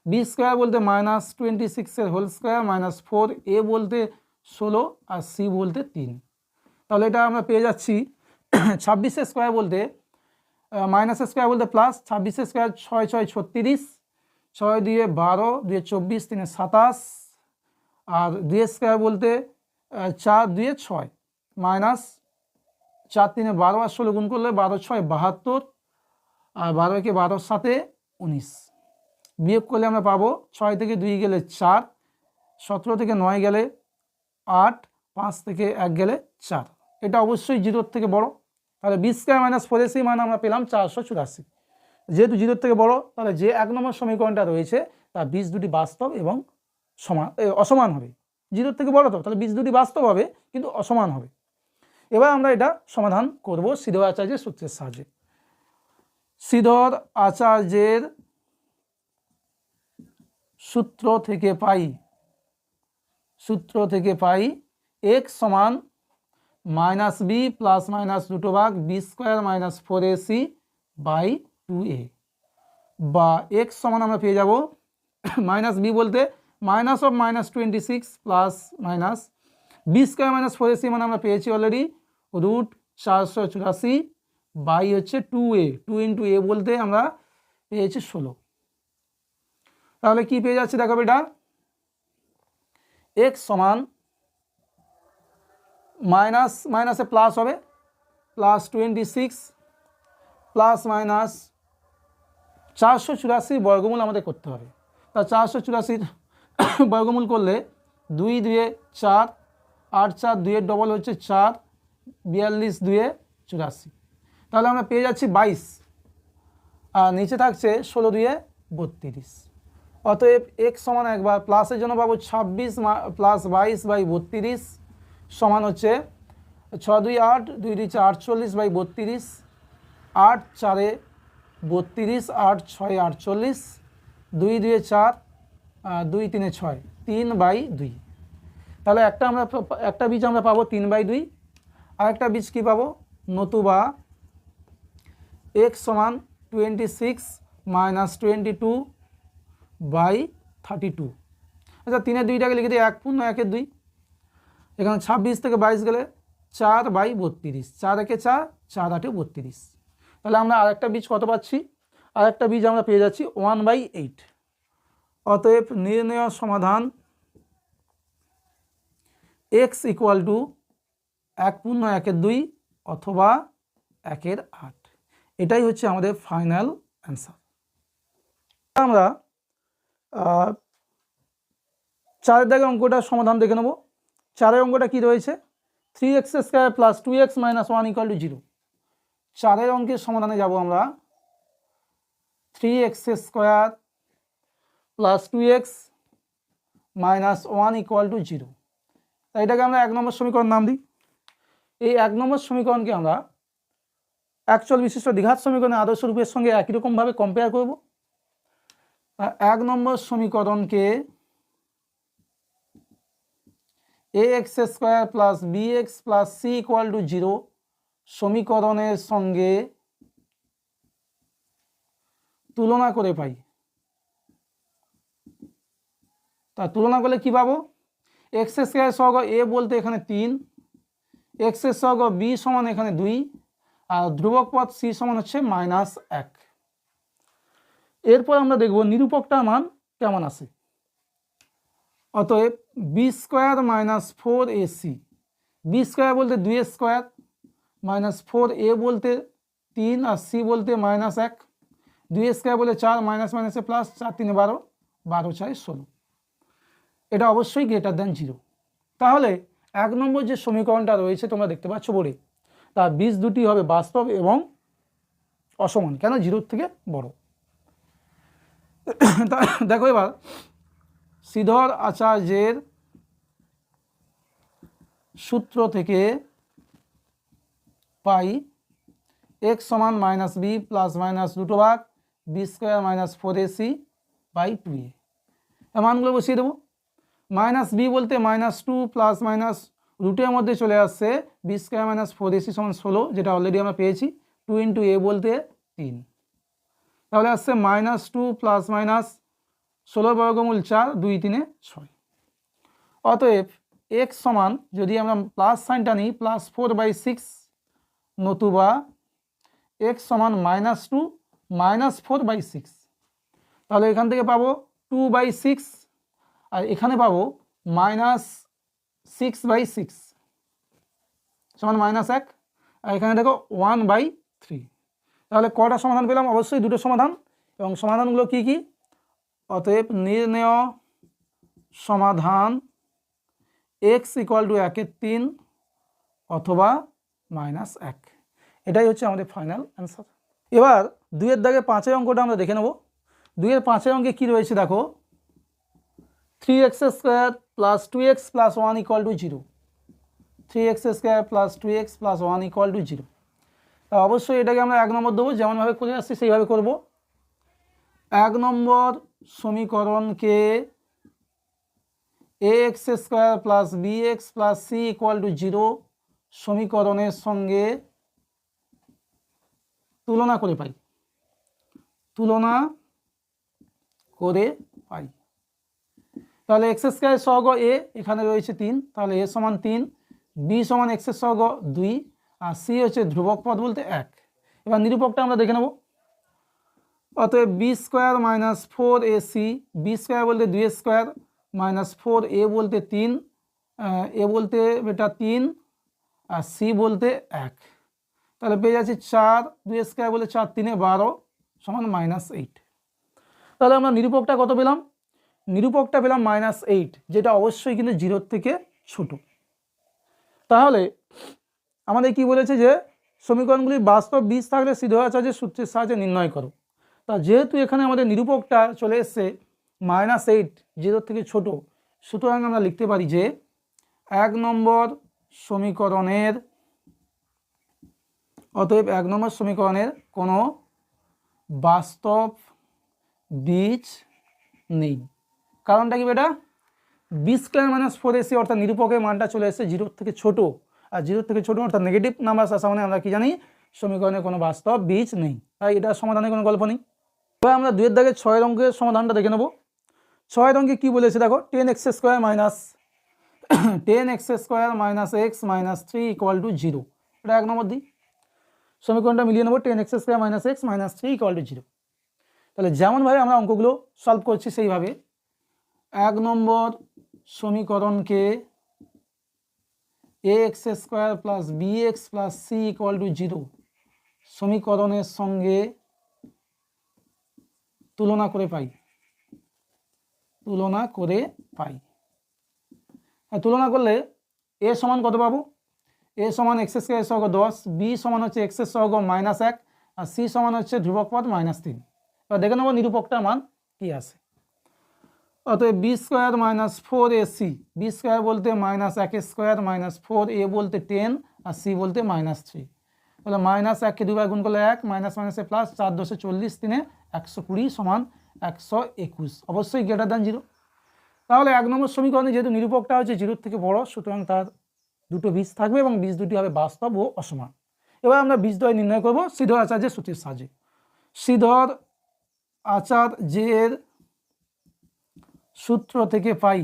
বি স্কোয়ার বলতে -26 এর হোল স্কোয়ার মাইনাস 4a বলতে 16 আর c বলতে 3। তাহলে এটা আমরা পেয়ে যাচ্ছি 26 স্কোয়ার বলতে মাইনাস স্কোয়ার বলতে প্লাস 26 স্কোয়ার 6 6 36, 6 2 12, 2 24, 3 27 আর 2 স্কোয়ার বলতে 4 2 6 মাইনাস 4 3 12 আর 16 গুণ করলে 12 6 72 আর 12 কে 12 7 19, বিয়োগ করলে আমরা পাবো 6 থেকে 2 গেলে 4, 17 থেকে 9 গেলে 8, 5 থেকে 1 গেলে 4। এটা অবশ্যই 0-র থেকে বড়। তাহলে বি স্কোয়ার মাইনাস 4ac মান আমরা পেলাম 484। যেহেতু 0-র থেকে বড়, তাহলে যে 1 নম্বর সমীকরণটা রয়েছে তার বীজ দুটি বাস্তব এবং অসমান হবে। 0-র থেকে বড় তো, তাহলে বীজ দুটি বাস্তব হবে কিন্তু অসমান হবে। এবার আমরা এটা সমাধান করব শ্রীধর আচার্যের সূত্রের সাহায্যে। শ্রীধর আচার্যের সূত্র থেকে পাই x সমান -b প্লাস মাইনাস দুটো ভাগ b square minus 4ac by 2a, বা এক্স সমান আমরা পেয়ে যাব মাইনাস বি বলতে minus of -26 plus minus b square minus 4ac মানে আমরা পেয়েছি অলরেডি √484 বাই হচ্ছে 2a, 2 ইন্টু এ বলতে আমরা পেয়েছি 16। তাহলে কি পেয়ে যাচ্ছে দেখো বেটা, এক্স সমান মাইনাস মাইনাসে প্লাস হবে +26 প্লাস মাইনাস 484 বর্গমূল আমাদের করতে হবে। তা 484 বর্গমূল করলে 2 2 4, 8 4 2 এর ডবল হচ্ছে 4, 42 2 84, তাহলে আমরা পেয়ে যাচ্ছি 22, আর নিচে থাকছে 16 2 32। অতএব x সমান একবার প্লাসের জন্য পাবো 26 প্লাস 22 বাই 32 সমান হচ্ছে 6 2 8, 2 2 4 48 বাই 32, 8 4 32, 8 6 48, 2 2 4, 2 3 6, 3 বাই 2। তাহলে একটা বীজ আমরা পাবো 3 বাই 2, আর একটা বীজ কী পাবো, নতুবা x সমান 26 মাইনাস 22 বাই 32। আচ্ছা 3 এর 2টাকে লিখে দিই 1 পূর্ণ 1 এর 2, এখানে 26 থেকে 22 গেলে 4 বাই 32, 4 একে 4, 4 8 32। তাহলে আমরা আরেকটা বীজ কত পাচ্ছি, আরেকটা বীজ আমরা পেয়ে যাচ্ছি 1/8। অতএব নির্ণয় সমাধান x ইকুয়াল টু 1 পূর্ণ 1 এর 2 অথবা 1 এর 8। এটাই হচ্ছে আমাদের ফাইনাল অ্যান্সার। আমরা 4 দাগে অঙ্কটার সমাধান দেখে নেব। 4 অঙ্কটা কি রয়েছে, 3x² plus 2x minus 1 equal to 0। 4 অঙ্কের সমাধানে যাব আমরা 3x² plus 2x minus 1 equal to 0। তাই এটাকে আমরা 1 নম্বর সমীকরণ নাম দিই। এই 1 নম্বর সমীকরণকে আমরা অ্যাকচুয়াল বিশিষ্ট দ্বিঘাত সমীকরণের আদর্শ রূপের সঙ্গে একই রকমভাবে কম্পেয়ার করব। 1 নম্বর সমীকরণকে ax² plus bx plus c equal to 0 সমীকরণের সঙ্গে তুলনা করে পাই। তা তুলনা করলে কি পাবো, x² সহগ a বলতে এখানে 3, x এর সহগ b সমান এখানে 2, আর ধ্রুবক পদ c সমান হচ্ছে -1। এরপর আমরা দেখব নিরূপকটার মান কেমন আসে। অতএব b² মাইনাস 4ac, b² বলতে 2a² মাইনাস 4a বলতে 3 আর c বলতে -1, 2a² বলে 4 মাইনাস মাইনাসে প্লাস, 4 3 12, 12 6 16। এটা অবশ্যই গ্রেটার দ্যান 0। তাহলে 1 নম্বর যে সমীকরণটা রয়েছে তোমরা দেখতে পাচ্ছ বোর্ডে, তার বীজ দুটি হবে বাস্তব এবং অসমান, কেন 0 থেকে বড়। দেখো এবার শ্রীধর আচার্যের সূত্র থেকে পাই x সমান -b plus minus √2 b² minus 4ac by 2a। এর মানগুলো বসিয়ে দেবো। -b বলতে -2 প্লাস মাইনাস রুটের মধ্যে চলে আসছে b² মাইনাস 4ac সমান 16, যেটা অলরেডি আমরা পেয়েছি। 2 ইন্টু a বলতে 3, তাহলে আসছে -2 প্লাস মাইনাস 16 বর্গমূল 4, 2 3 6। অতএব x সমান যদি আমরা প্লাস সাইনটা নিই +4/6, নতুবা x সমান -2 মাইনাস 4/6। তাহলে এখান থেকে পাবো 2/6, আর এখানে পাবো -6/6 সমান -1, আর এখানে দেখো 1/3। তাহলে কটা সমাধান পেলাম, অবশ্যই দুটো সমাধান। এবং সমাধানগুলো কি কি, অতএব নির্ণয় সমাধান x ইকুয়াল টু 1 এর 3 অথবা -1। এটাই হচ্ছে আমাদের ফাইনাল অ্যান্সার। এবার 2 এর দাগে 5 অঙ্কটা আমরা দেখে নেব। 2 এর 5 অঙ্কে কি রয়েছে দেখো, 3x² plus 2x plus 1 equal to 0। 3x² plus 2x plus 1 equal to 0। তা অবশ্যই এটাকে আমরা 1 নম্বর দেবো, যেমনভাবে করে আসছি সেইভাবে করব। 1 নম্বর সমীকরণকে ax² plus bx plus c equal to 0 সমীকরণের সঙ্গে তুলনা করে পাই। তুলনা করে পাই। তাহলে এক্স স্কোয়ার সহগ এ এখানে রয়েছে 3, তাহলে এ সমান 3, বি সমান এক্সের সহগ 2, আর সি হচ্ছে ধ্রুবক পদ বলতে 1। এবার নিরূপকটা আমরা দেখে নেব। অতএব b square minus 4ac, B square বলতে 2 স্কোয়ার মাইনাস 4a বলতে 3, এ বলতে বেটা 3 আর সি বলতে 1। তাহলে পেয়ে যাচ্ছি 4, 2 স্কোয়ার বলে 4 3 12 সমান -8। তাহলে আমরা নিরূপকটা কত পেলাম? নিরূপকটা পেলাম -8, যেটা অবশ্যই কিন্তু 0 থেকে ছোট। তাহলে আমাদের কি বলেছে যে সমীকরণগুলি বাস্তব বীজ থাকলে সিদ্ধয়াচার্যের সূত্রের সাহায্যে নির্ণয় করো। তা যেহেতু এখানে আমাদের নিরূপকটা চলে এসছে -8, 0 থেকে ছোট, সুতরাং আমরা লিখতে পারি যে 1 নম্বর সমীকরণের, অতএব 1 নম্বর সমীকরণের কোনো বাস্তব বীজ নেই। কারণটা কি বেটা? বি স্কোয়ার মাইনাস 4ac অর্থাৎ নিরূপকের মানটা চলে এসেছে 0 থেকে ছোট, আর 0 থেকে ছোট অর্থাৎ নেগেটিভ নাম্বার আসা মানে আমরা কি জানি সমীকরণের কোনো বাস্তব বীজ নেই, তাই এটা সমাধানের কোনো গল্প নেই। এবার আমরা 2 এর দাগে 6 অঙ্কের সমাধানটা দেখে নেব। 6 অঙ্কে কি বলেছে দেখো, 10x square minus 10x square minus x minus 3 equal to 0। এটা 1 নম্বর দিই, সমীকরণটা মিলিয়ে নেব, 10x square minus x minus 3 equal to 0। তাহলে যেমনভাবে আমরা অঙ্কগুলো সলভ করছি সেইভাবে 1 নম্বর সমীকরণকে ax square plus bx plus c equal to 0 সমীকরণের সঙ্গে তুলনা করে পাই। তুলনা করলে a সমান কত পাবো? a সমান এক্স স্কোয়ার সহগ 10, b সমান হচ্ছে এক্স সহগ -1, আর c সমান হচ্ছে ধ্রুবক পদ -3। এবার দেখে নেবো নিরূপকটার মান কি আসে। অতএব b square minus 4ac, B square বলতে -1 স্কোয়ার মাইনাস 4a বলতে 10 আর c বলতে -3। তাহলে -1কে 2 বার গুণ করলে 1, মাইনাস মাইনাসে প্লাস, 4 10 40 3 120 সমান 121, অবশ্যই গ্রেটার দ্যান 0। তাহলে 1 নম্বর সমীকরণে যেহেতু নিরূপকটা হচ্ছে 0 থেকে বড়, সুতরাং তার দুটো বীজ থাকবে এবং বীজ দুটি হবে বাস্তব ও অসমান। এবার আমরা বীজদ্বয় নির্ণয় করব শ্রীধর আচার্যের সূত্রের সাহায্যে। শ্রীধর আচার্যের সূত্র থেকে পাই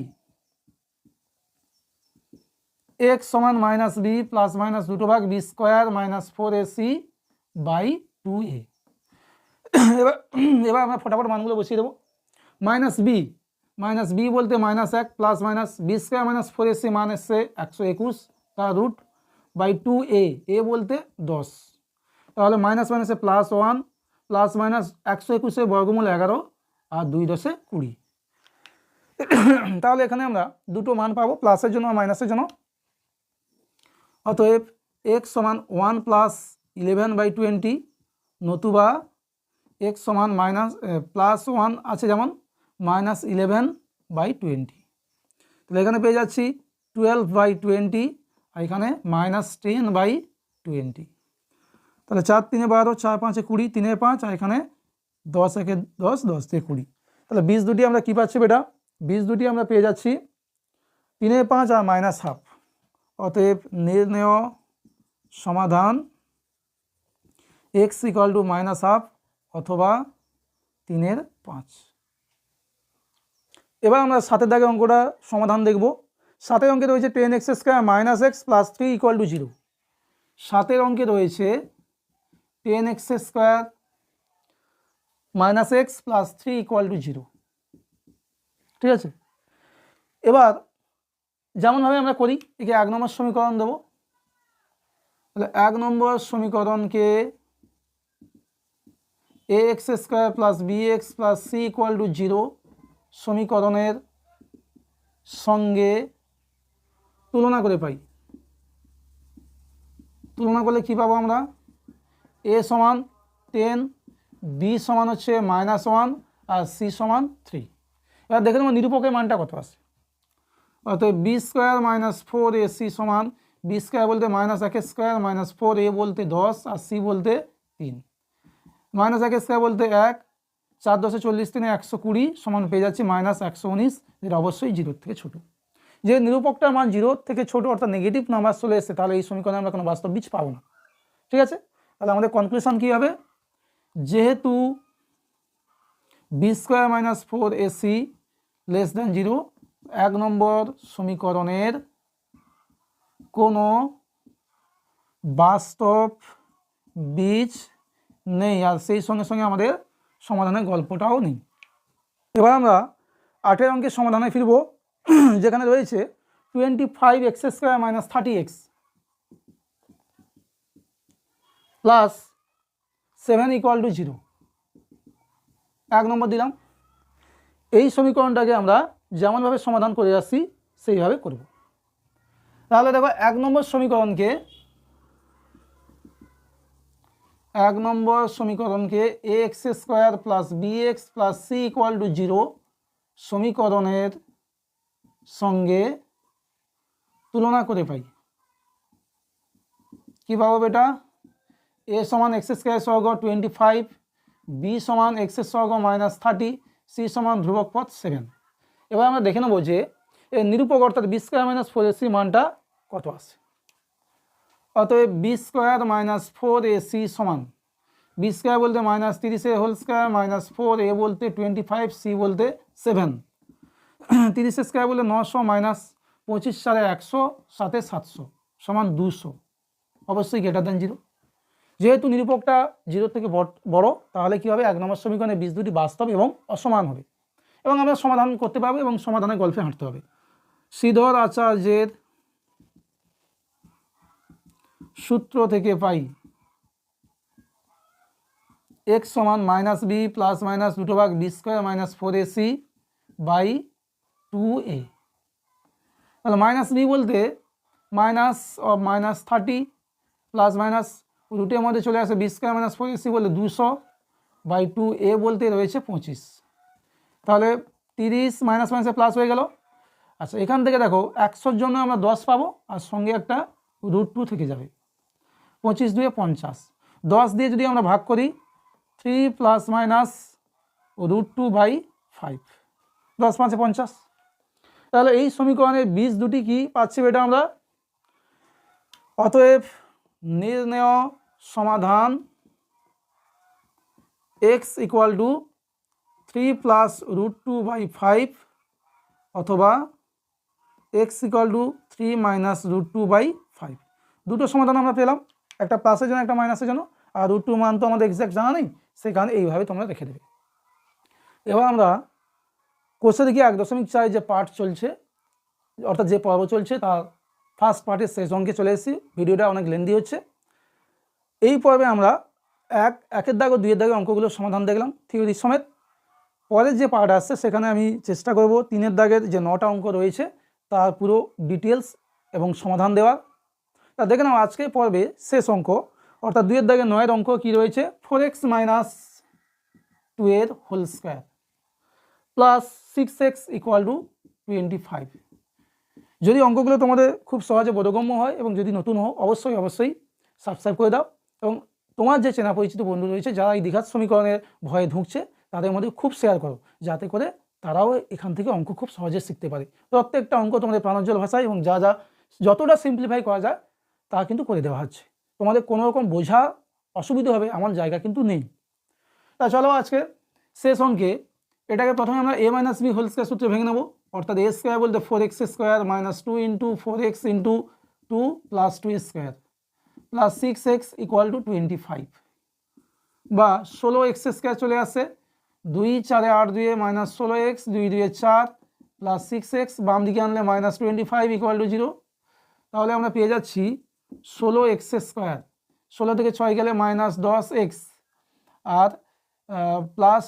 x সমান -b প্লাস মাইনাস দুটো ভাগ b square minus 4ac by 2a। এবার আমরা ফটাফট মানগুলো বসিয়ে দেবো। -b বলতে -1 plus minus b square minus 4ac মান এসছে 121 তার রুট বাই 2a, a বলতে 10। তাহলে মাইনাস মাইনাসে +1 প্লাস মাইনাস 121 বর্গমূল 11 আর 2 10 20। তাহলে এখানে আমরা দুটো মান পাবো, প্লাসের জন্য আর মাইনাসের জন্য। অতএব x সমান 1 প্লাস 11/20 নতুবা x সমান +1 আছে যেমন -11/20। তাহলে এখানে পেয়ে যাচ্ছি 12/20 আর এখানে -10/20। তাহলে 4 3 12, 4 5 20, 3 5 আর এখানে 10 1 10, 10 থেকে 20। তাহলে বীজ দুটি আমরা কি পাচ্ছি বেটা? বীজ দুটি আমরা পেয়ে যাচ্ছি 3 5 আর -12। অতএব নির্ণেয় সমাধান x ইকুয়াল টু -12 অথবা 3/5। এবার আমরা 7 দাগের অঙ্কটা সমাধান দেখব। 7 অঙ্কে রয়েছে 10x square minus x plus 3 equal to 0। 7 অঙ্কে রয়েছে 10x square minus x plus 3 equal to 0। ঠিক আছে, এবার যেমনভাবে আমরা করি একে 1 নম্বর সমীকরণ দেবো। তাহলে 1 নম্বর সমীকরণকে ax square plus bx plus c equal to 0 সমীকরণের সঙ্গে তুলনা করে পাই। তুলনা করলে কি পাবো আমরা? a সমান 10, b সমান হচ্ছে -1 আর c সমান 3। এবার দেখে নেব নিরূপকের মানটা কত আসে। অর্থাৎ বি স্কোয়ার মাইনাস 4ac সমান বি স্কোয়ার বলতে -1 স্কোয়ার মাইনাস 4a বলতে 10 আর c বলতে 3। -1 স্কোয়ার বলতে 1, 4 10 40 3 120 সমান পেয়ে যাচ্ছি -119, যেটা অবশ্যই 0 থেকে ছোট। যে নিরূপকটার মান 0 থেকে ছোট অর্থাৎ নেগেটিভ নাম্বার চলে এসেছে, তাহলে এই সমীকরণে আমরা কোনো বাস্তব বীজ পাবো না। ঠিক আছে, তাহলে আমাদের কনক্লুশন কী হবে? যেহেতু b square minus 4ac less than 0, 1 number সমীকরণের কোনো বাস্তব বীজ নেই, আর সেই সঙ্গে সঙ্গে আমাদের সমাধানের গল্পটাও নেই। এবার আমরা 8 অঙ্কের সমাধানে ফিরব, যেখানে রয়েছে 25x² minus 30x plus 7 equal to 0। 1 নম্বর দিলাম। এই সমীকরণটাকে আমরা যেমনভাবে সমাধান করে আসছি সেইভাবে করব। তাহলে দেখো 1 নম্বর সমীকরণকে ax² plus bx plus c equal to 0 সমীকরণের সঙ্গে তুলনা করে পাই। কী পাবো বেটা? a সমান x² সহগ 25, b সমান x সহগ মাইনাস 30, c সমান ধ্রুবক পদ 7। এবার আমরা দেখে নেবো যে এর নিরূপক অর্থাৎ b² মাইনাস 4ac মানটা কত আসে। অতএব b² মাইনাস 4ac সমান b² বলতে মাইনাস 30² মাইনাস 4a বলতে 25, c বলতে 7, 30² বলতে 900 মাইনাস 25 সাড়ে 100 সাথে 700 সমান 200, অবশ্যই গ্রেটার দেন 0। যেহেতু নিরূপকটা 0 থেকে বড়, তাহলে কী হবে? 1 নম্বর সমীকরণের বীজ দুটি বাস্তব এবং অসমান হবে এবং আমরা সমাধান করতে পারবো এবং সমাধানের গল্পে হাঁটতে হবে। শ্রীধর আচার্যের সূত্র থেকে পাই x সমান minus b plus minus √ b² minus 4ac by 2a। তাহলে মাইনাস বি বলতে মাইনাস মাইনাস 30 প্লাস মাইনাস রুটের মধ্যে চলে আসে b² মাইনাস 4ac বলতে 200 বাই 2a বলতে রয়েছে 25। তাহলে 30 মাইনাস মাইনাসে প্লাস হয়ে গেল। আচ্ছা, এখান থেকে দেখো 100-র জন্য আমরা 10 পাবো আর সঙ্গে একটা √2 থেকে যাবে। 25 2 50, 10 দিয়ে যদি আমরা ভাগ করি 3 প্লাস মাইনাস √2 বাই 5, 10 5 50। তাহলে এই সমীকরণের বীজ দুটি কি পাচ্ছি বেটা আমরা? অতএব নির্ণেয় সমাধান x equal to 3 plus √2 by 5 অথবা x equal to 3 minus √2 by 5। দুটো সমাধান আমরা পেলাম, একটা প্লাসের জন্য একটা মাইনাসের জন্য, আর √2 মান তো আমাদের এক্স্যাক্ট জানা নেই, সেখানে এইভাবে তোমরা রেখে দেবে। এবার আমরা কোষে দেখি 1.4 যে পার্ট চলছে, অর্থাৎ যে পর্ব চলছে তার ফার্স্ট পার্টের শেষ অঙ্কে চলে এসেছি। ভিডিওটা অনেক লেন্দি হচ্ছে। এই পর্বে আমরা একের দাগ ও 2-এর দাগে অঙ্কগুলোর সমাধান দেখলাম থিওরি সমেত। পরের যে পার্ট আসছে সেখানে আমি চেষ্টা করব 3-এর দাগের যে 9টা অঙ্ক রয়েছে তার পুরো ডিটেলস এবং সমাধান দেওয়ার। তা দেখে নাও আজকের পর্বে শেষ অঙ্ক, অর্থাৎ 2-এর দাগে 9-এর অঙ্ক কী রয়েছে? 4x minus 2 whole square plus 6x equal to 25। যদি অঙ্কগুলো তোমাদের খুব সহজে বোধগম্য হয় এবং যদি নতুন হও অবশ্যই সাবস্ক্রাইব করে দাও এবং তোমার যে চেনা পরিচিত বন্ধু রয়েছে যারা এই দ্বিঘাত সমীকরণের ভয়ে ঢুকছে তাদের মধ্যে খুব শেয়ার করো, যাতে করে তারাও এখান থেকে অঙ্ক খুব সহজে শিখতে পারে। প্রত্যেকটা অঙ্ক তোমাদের প্রাণোজ্জ্বল ভাষায় এবং যতটা সিম্পলিফাই করা যায় তা কিন্তু করে দেওয়া হচ্ছে। তোমাদের কোনো রকম বোঝা অসুবিধা হবে এমন জায়গা কিন্তু নেই। তা চলো আজকে শেষ অঙ্কে এটাকে প্রথমে আমরা a minus b whole square সূত্রে ভেঙে নেবো। অর্থাৎ a স্কোয়ার বলতে 4x² minus 2 into 4x into 2 plus 2² plus 6x equal to 25 বা 16x² চলে আসে। 2 4 8 2 মাইনাস 16x 2 2 4 প্লাস 6x, বাম দিকে আনলে মাইনাস 25 ইকুয়াল টু 0। তাহলে আমরা পেয়ে যাচ্ছি 16x², 16 থেকে 6 গেলে মাইনাস 10x আর প্লাস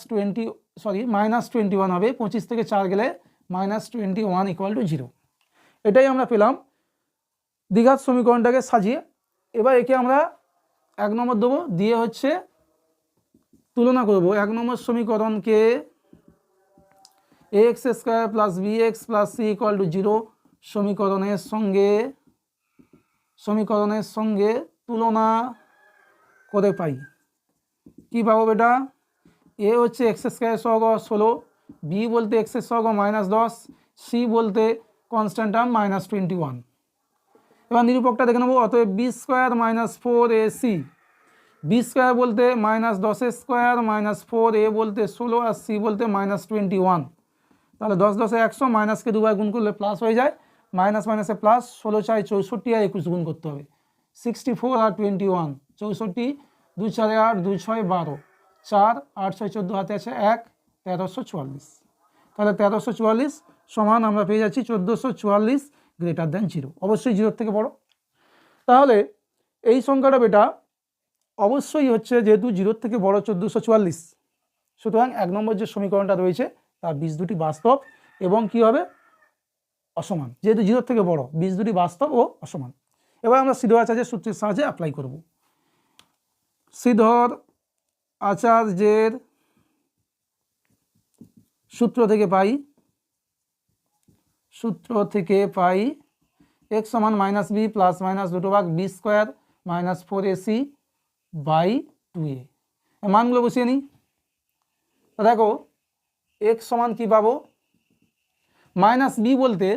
মাইনাস 21 হবে। 25 থেকে 4 গেলে মাইনাস 21 ইকুয়াল টু 0। এটাই আমরা পেলাম দ্বিঘাত সমীকরণটাকে সাজিয়ে। এবার একে আমরা 1 নম্বর দেবো, দিয়ে হচ্ছে তুলনা করব 1 নম্বর সমীকরণকে ax² plus bx plus c equal to 0 সমীকরণের সঙ্গে তুলনা করে পাই। কী পাবো বেটা? a হচ্ছে x² সহগ 16, b বলতে x সহগ মাইনাস 10, c বলতে কনস্ট্যান্ট টার্ম মাইনাস 21। এবার নিরূপকটা দেখে নেবো। অতএব b² minus 4ac B square বলতে -10 স্কোয়ার -4 এ বলতে 16 আর সি বলতে -21। তাহলে 10 10 100, মাইনাসকে দুবার গুণ করলে প্লাস হয়ে যায়, মাইনাস মাইনাসে প্লাস, 16 4 64 আর 21 গুণ করতে হবে, 64 আর 21, 64, 2 4 8, 2 6 12, 4 8 6 14, হাতে আছে 1, 1344। তাহলে 1344 সমান আমরা পেয়ে যাচ্ছি 1444 গ্রেটার দ্যান 0, অবশ্যই 0 থেকে বড়। তাহলে এই সংখ্যাটা বেটা অবশ্যই হচ্ছে, যেহেতু 0 থেকে বড় 1444, সুতরাং 1 নম্বর যে সমীকরণটা রয়েছে তার বীজ দুটি বাস্তব এবং কি হবে, অসমান। যেহেতু 0 থেকে বড়, বীজ দুটি বাস্তব ও অসমান। এবার আমরা সিধর আচার্যের সূত্রের সাহায্যে অ্যাপ্লাই করব। সিধর আচার্যের সূত্র থেকে পাই x সমান -b প্লাস মাইনাস দুটো ভাগ b square -4ac by 2a। মানগুলো বসিয়ে নিই। দেখো x সমান কি পাবো, -b বলতে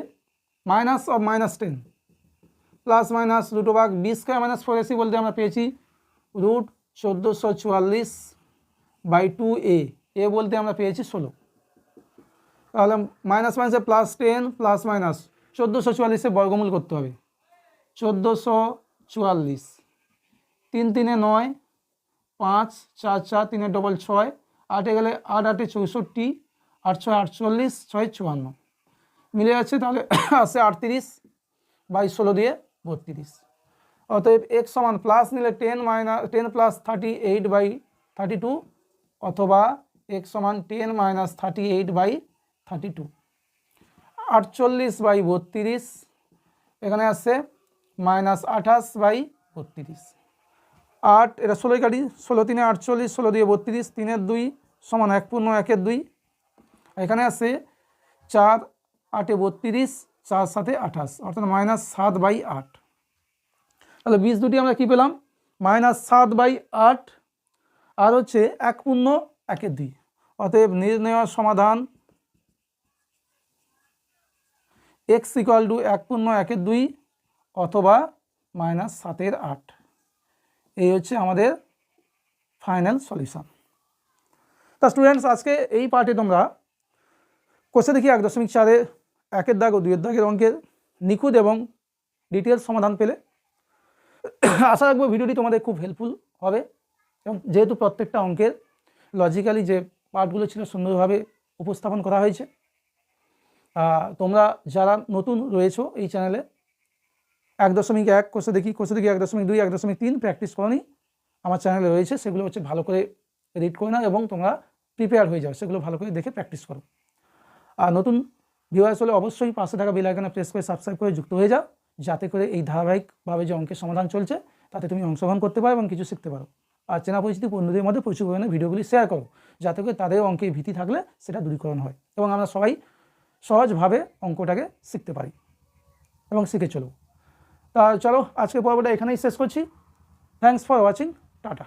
-10 প্লাস মাইনাস দুটো ভাগ b স্কোয়ার -4ac বলতে আমরা পেয়েছি √1444 বাই 2a, এ বলতে আমরা পেয়েছি 16। তাহলে মাইনাস মাইনাসে +10 প্লাস মাইনাস 1444 বর্গমূল করতে হবে, 1444, 3 3 9, 5 4 4, 3 ডবল 6, 8 গেলে 8 8 64, 8 6 48, 6 54 মিলে যাচ্ছে। তাহলে আসে 38 বাই 16 দিয়ে 32। অতএব x সমান প্লাস নিলে 10 প্লাস 38 বাই 32, অথবা x সমান 10 মাইনাস 38 বাই 32, 48 বাই 32, এখানে আসছে -28 বাই 32। 8 এটা 16 কাটি, 16 3 48, 16 দিয়ে 32, 3 2 সমান 1 পূর্ণ 1 2, এখানে আসছে 4 8 32, 4 7 28, অর্থাৎ -7 বাই 8। তাহলে বীজ দুটি আমরা কি পেলাম, -7 বাই 8 আর হচ্ছে 1 পূর্ণ 1 2। অতএব নির্ণয় সমাধান x = 1 পূর্ণ 1 2 অথবা -7 8। এই হচ্ছে আমাদের ফাইনাল সলিউশন। তা স্টুডেন্টস, আজকে এই পার্টে তোমরা কোষে দেখি 1.4 1-এর দাগ ও 2-এর দাগের অঙ্কের নিখুঁত এবং ডিটেলস সমাধান পেলে। আশা রাখবো ভিডিওটি তোমাদের খুব হেল্পফুল হবে, এবং যেহেতু প্রত্যেকটা অঙ্কের লজিক্যালি যে পার্টগুলো ছিল সুন্দরভাবে উপস্থাপন করা হয়েছে, তোমরা যারা নতুন রয়েছো এই চ্যানেলে 1.1 কোষে দেখি 1.2 1.3 প্র্যাকটিস করনি আমার চ্যানেলে রয়েছে, সেগুলো হচ্ছে ভালো করে রিড করে নাও এবং তোমরা প্রিপেয়ার হয়ে যাও, সেগুলো ভালো করে দেখে প্র্যাকটিস করো। আর নতুন ভিউয়ার্স হলে অবশ্যই পাশে থাকা বেল আইকনে প্রেস করে সাবস্ক্রাইব করে যুক্ত হয়ে যাও, যাতে করে এই ধারাবাহিকভাবে যে অঙ্কের সমাধান চলছে তাতে তুমি অংশগ্রহণ করতে পারো এবং কিছু শিখতে পারো। আর চেনা পরিচিতি বন্ধুদের মধ্যে প্রচুর পরিমাণে ভিডিওগুলি শেয়ার করো, যাতে করে তাদের অঙ্কের ভীতি থাকলে সেটা দূরীকরণ হয় এবং আমরা সবাই সহজভাবে অঙ্কটাকে শিখতে পারি এবং শিখে চলো। তা চলো, আজকের পর্বটা এখানেই শেষ করছি। Thanks for watching, tata.